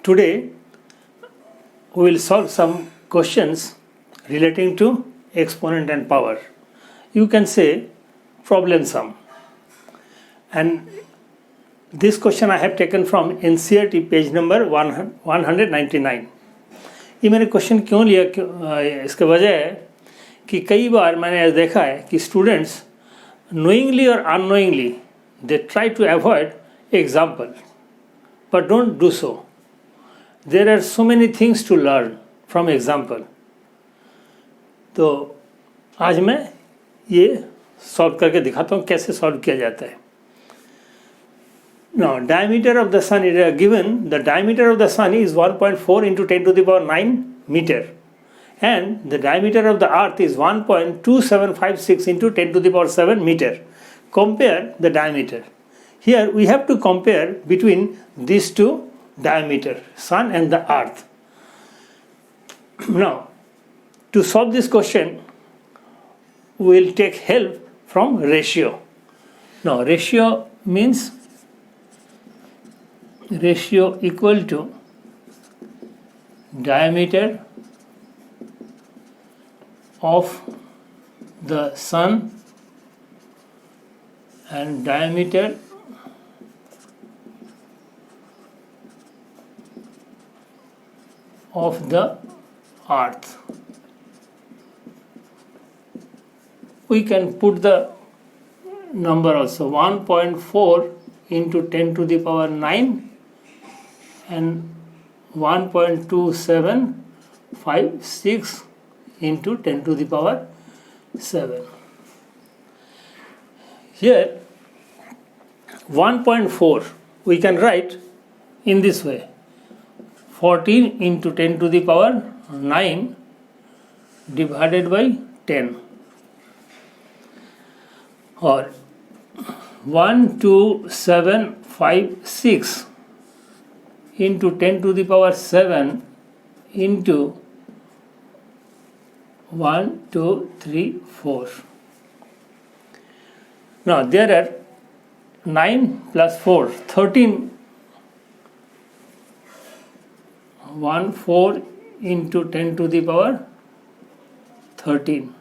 Today we will solve some questions relating to exponent and power. You can say problem sum. And this question I have taken from NCERT page number 199. ये मैंने question क्यों लिया, इसका वजह है कि कई बार मैंने देखा है कि students knowingly or unknowingly they try to avoid example but don't do so. There are so many things to learn from example. तो आज मैं ये सॉल्व करके दिखाता हूँ कैसे सॉल्व किया जाता है. Now, diameter of the sun is given. The diameter of the sun is 1.4 into 10 to the power 9 meter. And the diameter of the earth is 1.2756 into 10 to the power 7 meter. Compare the diameter. Here we have to compare between these two diameter, sun and the earth. Now, to solve this question, we will take help from ratio. Now, ratio means ratio equal to diameter of the sun and diameter of the earth. We can put the number also 1.4 into 10 to the power 9 and 1.2756 into 10 to the power 7. Here 1.4 we can write in this way: 14 into 10 to the power 9 divided by 10, or 12756 into 10 to the power 7 into 1, 2, 3, 4. Now there are 9 plus 4, 13. 1, 4 into 10 to the power 13,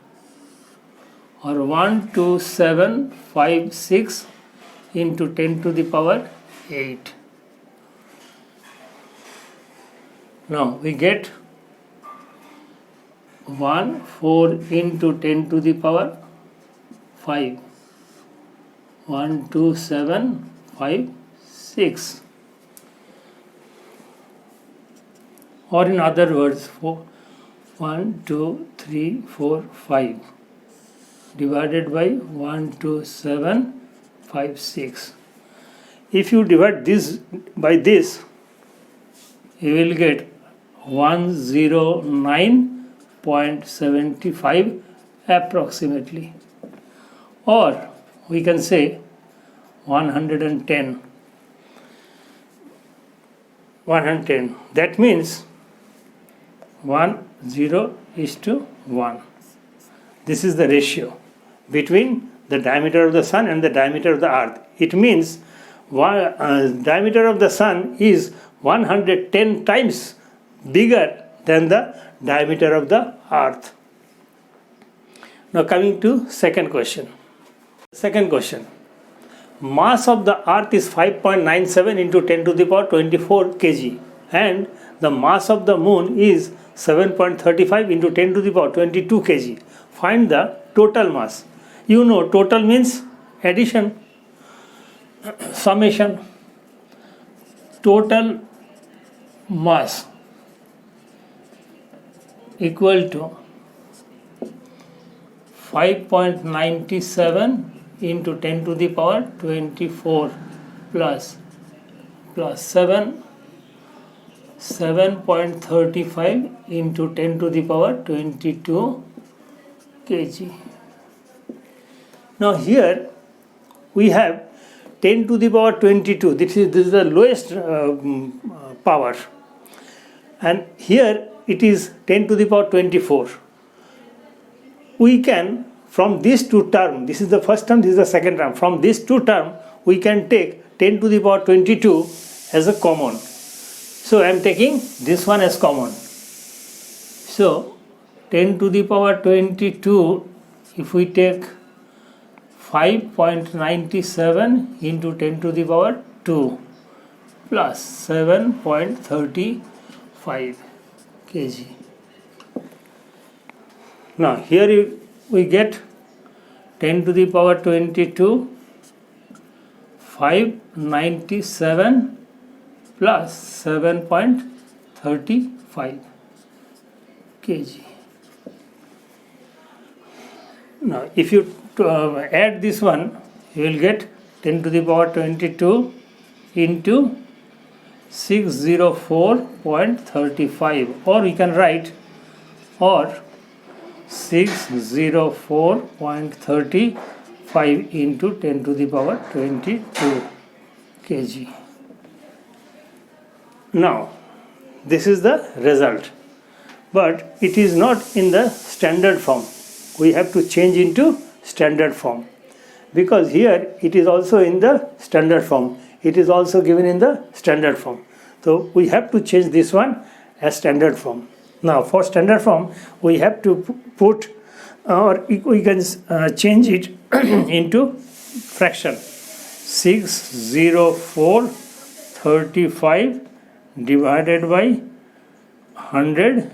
or 12756 into 10 to the power 8. Now we get 1, 4 into 10 to the power 5, 12756, or in other words 1, 2, 3, 4, 5 divided by 12756. If you divide this by this, you will get 109.75 approximately, or we can say 110. That means 1:1. This is the ratio between the diameter of the sun and the diameter of the earth. It means diameter of the sun is 110 times bigger than the diameter of the earth. Now coming to second question. Second question. Mass of the earth is 5.97 into 10 to the power 24 kg, and the mass of the moon is 7.35 into 10 to the power 22 kg. Find the total mass. You know, total means addition, summation. Total mass equal to 5.97 into 10 to the power 24 plus 7.35 into 10 to the power 22 kg. Now here we have 10 to the power 22. This is the lowest power, and here it is 10 to the power 24. We can, from these two terms, this is the first term, this is the second term, from these two terms we can take 10 to the power 22 as a common. So I am taking this one as common. So 10 to the power 22, if we take 5.97 into 10 to the power 2 plus 7.35 kg. Now here we get 10 to the power 22, 597 plus 7.35 kg. Now if you add this one, you will get 10 to the power 22 into 604.35, or we can write or 604.35 into 10 to the power 22 kg. Now this is the result, but it is not in the standard form. We have to change into standard form, because here it is also in the standard form. It is also given in the standard form. So we have to change this one as standard form. Now for standard form we have to put, or we can change it into fraction. 604.35 divided by 100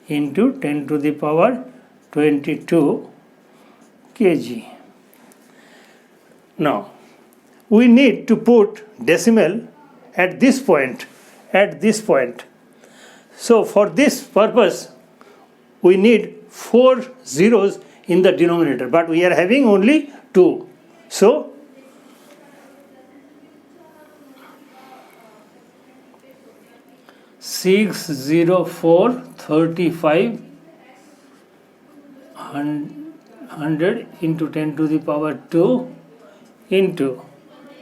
into 10 to the power 22 kg. Now we need to put decimal at this point. So for this purpose we need 4 zeros in the denominator, but we are having only 2. So 604.35 100 into 10 to the power 2 into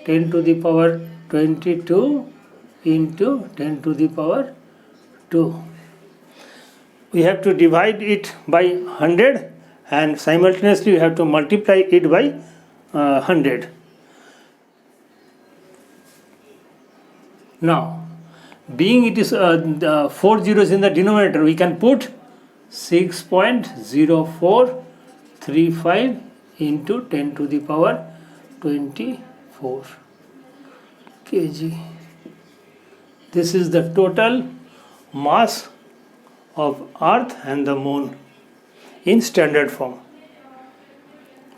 10 to the power 22 into 10 to the power 2. We have to divide it by 100, and simultaneously we have to multiply it by 100. Now, being it is 4 zeros in the denominator, we can put 6.0435 into 10 to the power 24 kg. This is the total mass of Earth and the Moon in standard form.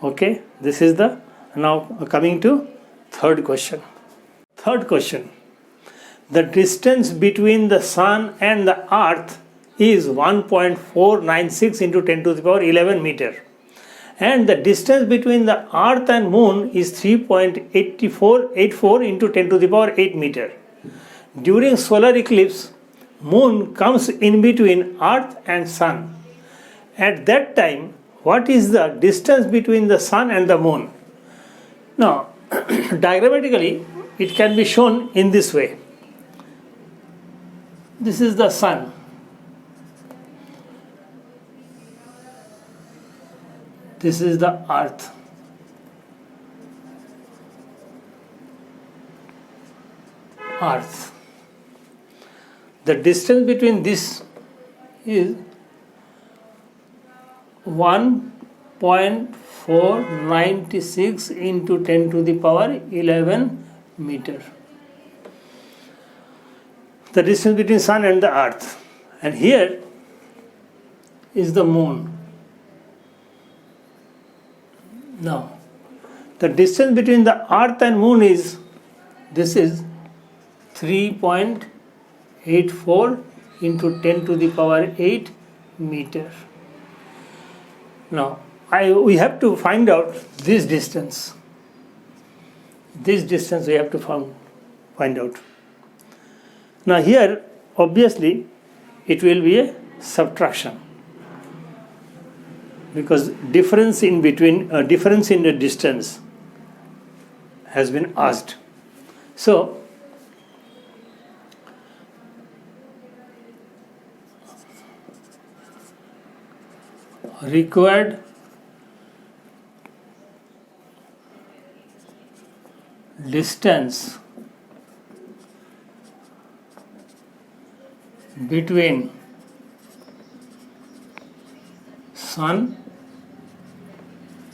Okay, this is the, now coming to third question. The distance between the Sun and the Earth is 1.496 into 10 to the power 11 meter, and the distance between the Earth and Moon is 3.8484 into 10 to the power 8 meter. During solar eclipse, Moon comes in between Earth and Sun. At that time, what is the distance between the Sun and the Moon? Now, diagrammatically, it can be shown in this way. This is the Sun. This is the Earth. The distance between this is 1.496 into 10 to the power 11 meter. The distance between Sun and the Earth. And here is the Moon. Now, the distance between the Earth and Moon is, this is 3.84 into 10 to the power 8 meter. Now, we have to find out this distance. This distance we have to find out. Now here, obviously, it will be a subtraction, because difference in the distance has been asked. So required distance between sun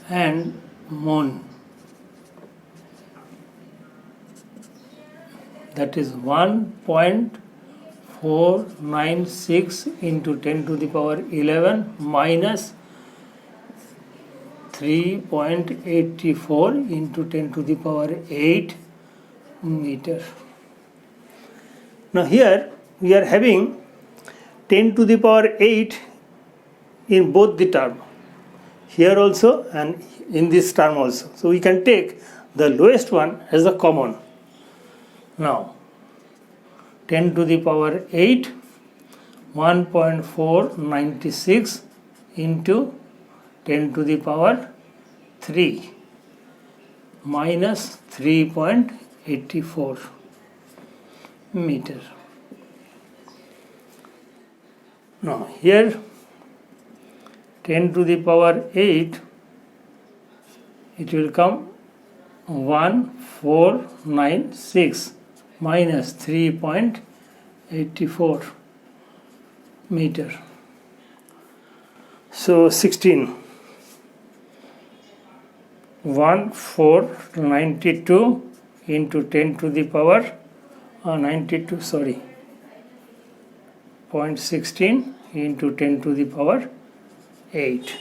and moon, that is 1.496 into 10 to the power 11 minus 3.84 into 10 to the power 8 meter. Now here we are having 10 to the power 8 in both the term, here also and in this term also. So we can take the lowest one as the common. Now 10 to the power 8, 1.496 into 10 to the power 3 minus 3.84 meter. Now here 10 to the power 8, it will come 1496 minus 3.84 meter. So 16. 1492 into 10 to the power 0.16 into 10 to the power 8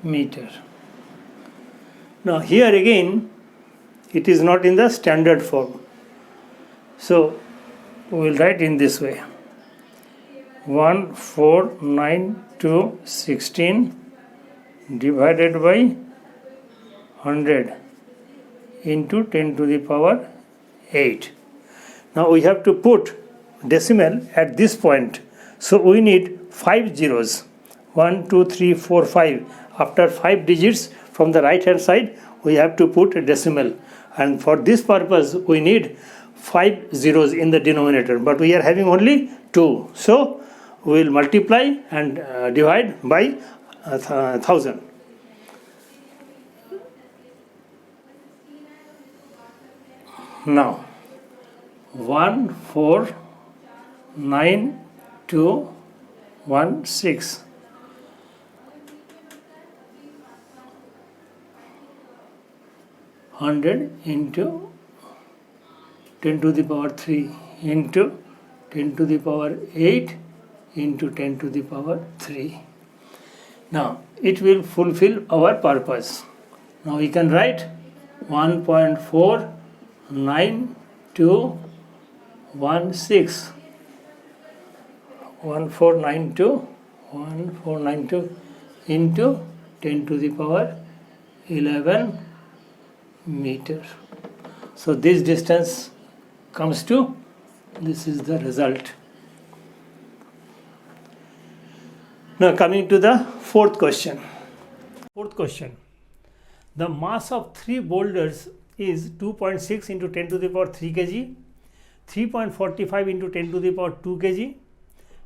meter. Now here again it is not in the standard form, so we will write in this way: 149216 divided by 100 into 10 to the power 8. Now we have to put decimal at this point, so we need 5 zeros. 1, 2, 3, 4, 5. After 5 digits from the right hand side, we have to put a decimal, and for this purpose we need 5 zeros in the denominator, but we are having only 2, so we will multiply and divide by 1000. Now 149216 100 into 10 to the power 3 into 10 to the power 8 into 10 to the power 3. Now it will fulfill our purpose. Now we can write 1.49216 1492 into 10 to the power 11 meter. So this distance comes to, this is the result. Now coming to the fourth question. Fourth question. The mass of 3 boulders is 2.6 into 10 to the power 3 kg, 3.45 into 10 to the power 2 kg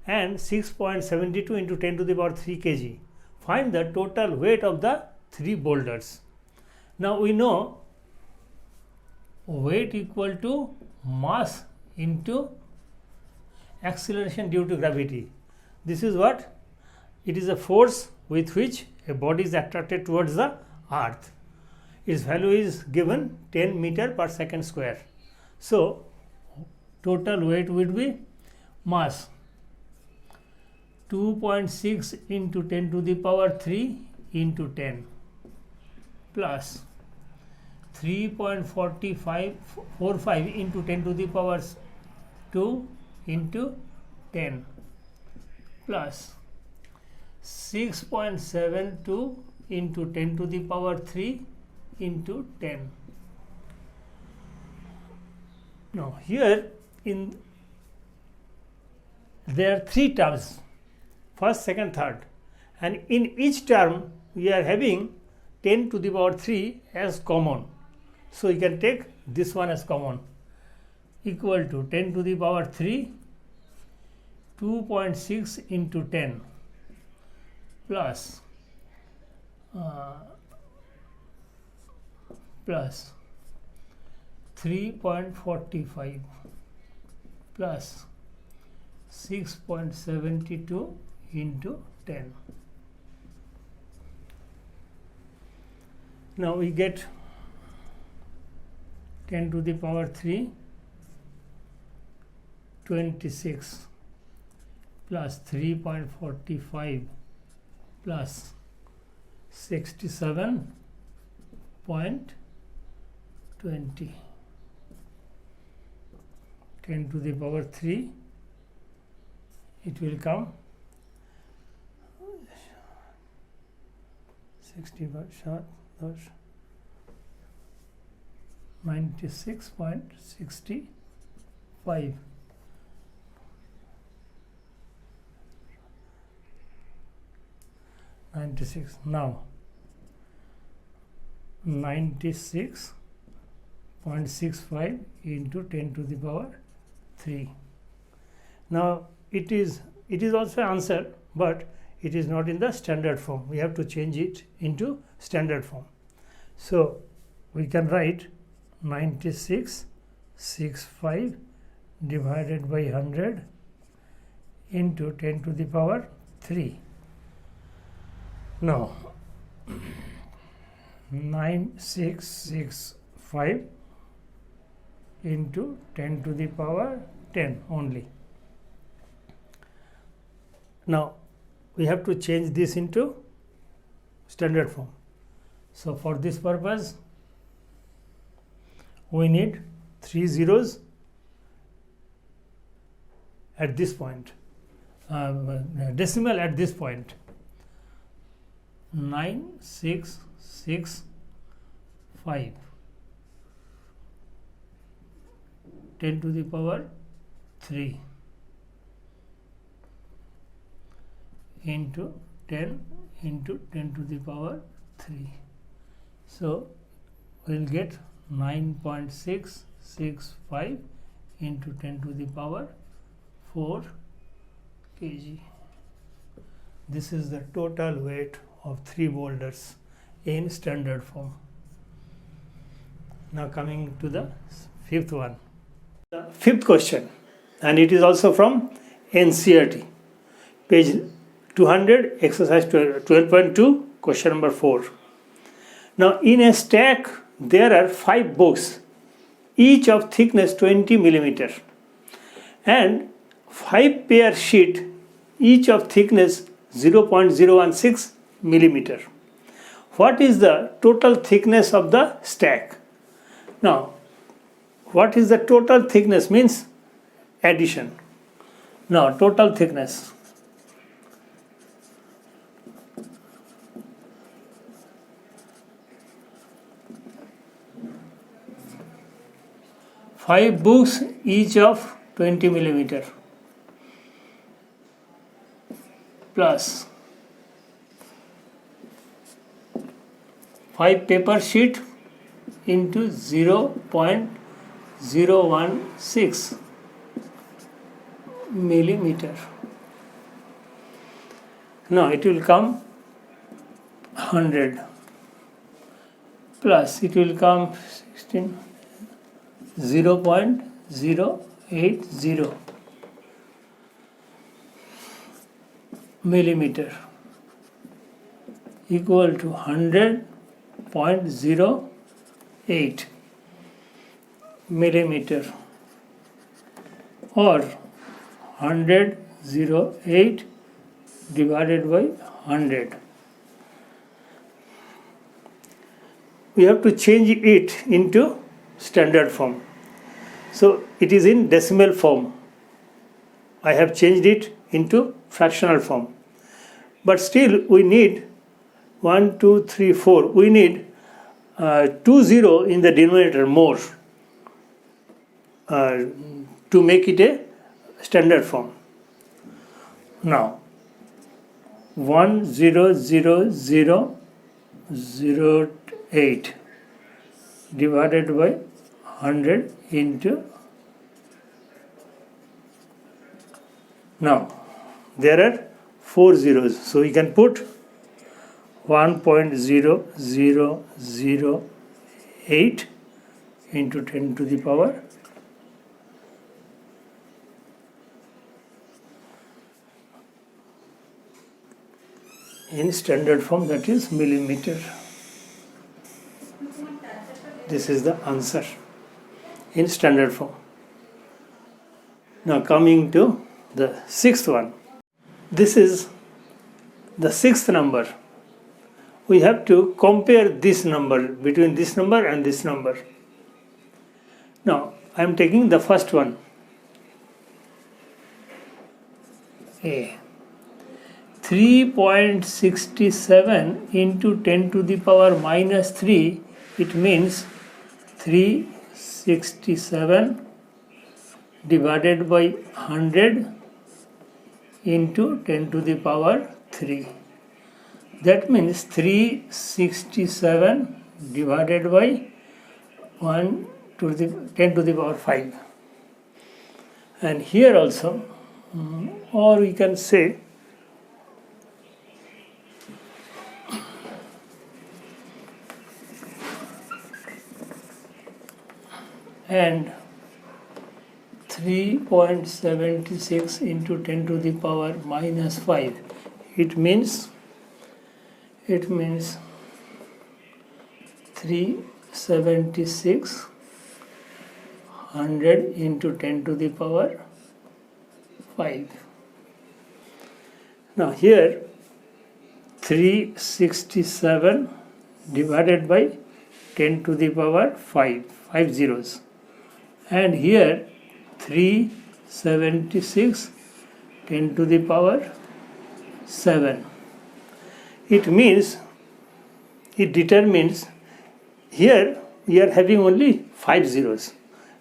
and 6.72 into 10 to the power 3 kg. Find the total weight of the 3 boulders. Now we know weight equal to mass into acceleration due to gravity. This is what? It is a force with which a body is attracted towards the earth. Its value is given 10 meter per second square. So total weight would be mass 2.6 into 10 to the power 3 into 10 plus 3.45 into 10 to the power 2 into 10 plus 6.72 into 10 to the power 3 into 10. Now here there are 3 terms, first, second, third, and in each term we are having 10 to the power 3 as common. So you can take this one as common, equal to 10 to the power 3 2.6 into 10 plus 3.45 plus 6.72 into 10. Now we get 10 to the power 3, 26 plus 3.45 plus 67.20. 10 to the power 3, it will come 96.65. Now 96.65 into 10 to the power 3. Now it is also answer, but it is not in the standard form. We have to change it into standard form. So we can write 96.65 divided by 100 into 10 to the power 3. Now 9665 into 10 to the power 10 only. Now we have to change this into standard form. So for this purpose we need 3 zeros at this point, decimal at this point. 9665 10 to the power 3 into 10 into 10 to the power 3. So we will get 9.665 into 10 to the power 4 kg. This is the total weight of 3 boulders in standard form. Now coming to the fifth one. The fifth question, and it is also from NCERT, page 200, exercise 12.2, question number 4. Now in a stack there are 5 books, each of thickness 20 millimeter, and 5 pair sheet, each of thickness 0.016 millimeter. What is the total thickness of the stack? Now, what is the total thickness means addition. Now, total thickness. Five books, each of 20 millimeter, plus 5 paper sheet into 0.016 millimeter. Now it will come 100 plus it will come 16 0.080 millimeter equal to 100.08 millimeter or 100.08 divided by 100. We have to change it into standard form. So it is in decimal form. I have changed it into fractional form. But still we need 1, 2, 3, 4. We need 2 0 in the denominator more to make it a standard form. Now 100.08 divided by 100 into. Now there are 4 zeros, so we can put 1.0008 into 10 to the power in standard form, that is millimeter. This is the answer in standard form. Now coming to the sixth one. This is the sixth number. We have to compare this number between this number and this number. Now I am taking the first one. A. 3.67 into 10 to the power minus 3, it means 367 divided by 100 into 10 to the power 3. That means 367 divided by 1 to the 10 to the power 5. And here also, or we can say and 3.76 into 10 to the power minus 5. It means 376 100 into 10 to the power 5. Now here 367 divided by 10 to the power 5 zeros, and here 376 10 to the power 7. It means, it determines, here we are having only 5 zeros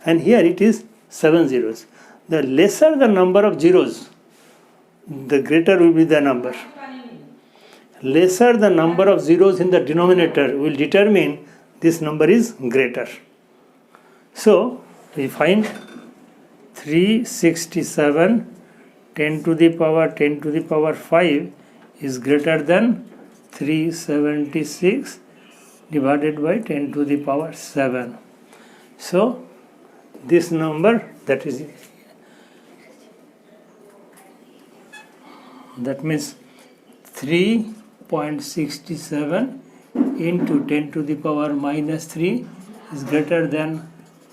and here it is 7 zeros. The lesser the number of zeros, the greater will be the number. Lesser the number of zeros in the denominator will determine this number is greater. So we find 367 10 to the power 5 is greater than 376 divided by 10 to the power 7. So this number, that means 3.67 into 10 to the power minus 3 is greater than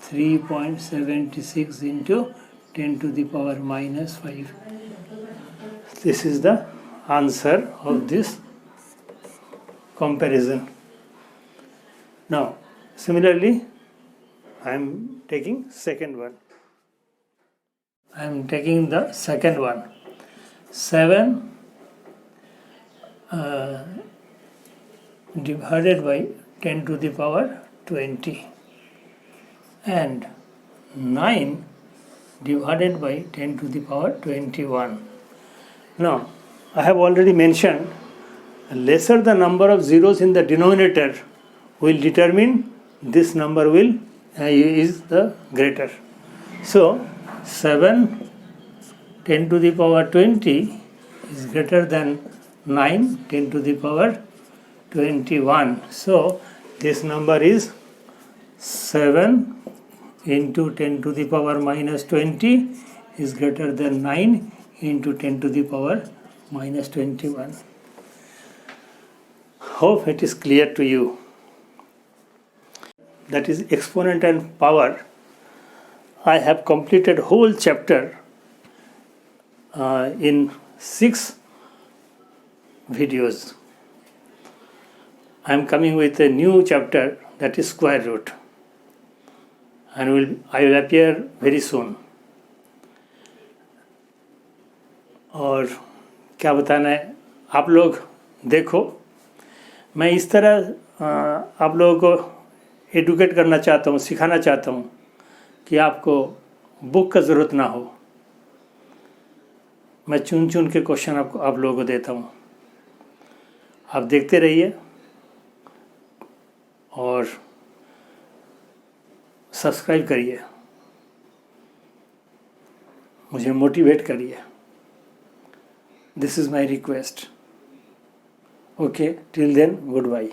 3.76 into 10 to the power minus 5. This is the answer of this comparison. Now, similarly, I am taking second one. I am taking the second one. 7 divided by 10 to the power 20 and 9 divided by 10 to the power 21. Now, I have already mentioned, lesser the number of zeros in the denominator will determine this number will is the greater. So 7 10 to the power 20 is greater than 9 10 to the power 21. So this number is 7 into 10 to the power minus 20 is greater than 9 into 10 to the power minus 21. Hope it is clear to you. That is exponent and power. I have completed whole chapter in 6 videos. I am coming with a new chapter, that is square root, and I will appear very soon. और क्या बताना है, आप लोग देखो, मैं इस तरह आप लोगों को एडुकेट करना चाहता हूँ, सिखाना चाहता हूँ कि आपको बुक का ज़रूरत ना हो. मैं चुन चुन के क्वेश्चन आप लोगों को देता हूँ. आप देखते रहिए और सब्सक्राइब करिए, मुझे मोटिवेट करिए. This is my request. Okay, till then, goodbye.